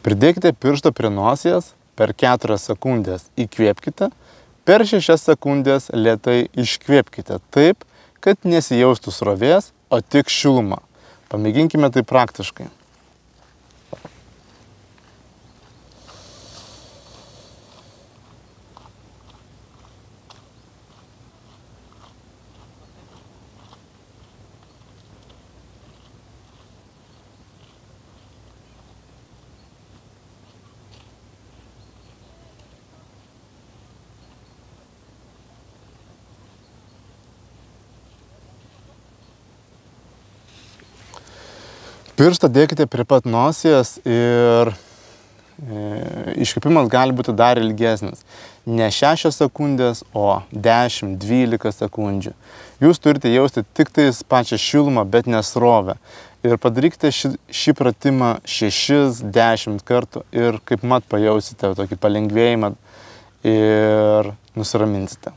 Pridėkite pirštą prie nosies, per 4 sekundės įkvėpkite, per 6 sekundės lėtai iškvėpkite taip, kad nesijaustų srovės, o tik šiluma. Pamėginkime tai praktiškai. Pirštą dėkite prie pat nosies ir iškvėpimas gali būti dar ilgesnis. Ne 6 sekundės, o 10-12 sekundžių. Jūs turite jausti tik tais pačią šilumą, bet nesrovę. Ir padarykite šį pratimą 6-10 kartų ir kaip mat pajausite tokį palengvėjimą ir nusiraminsite.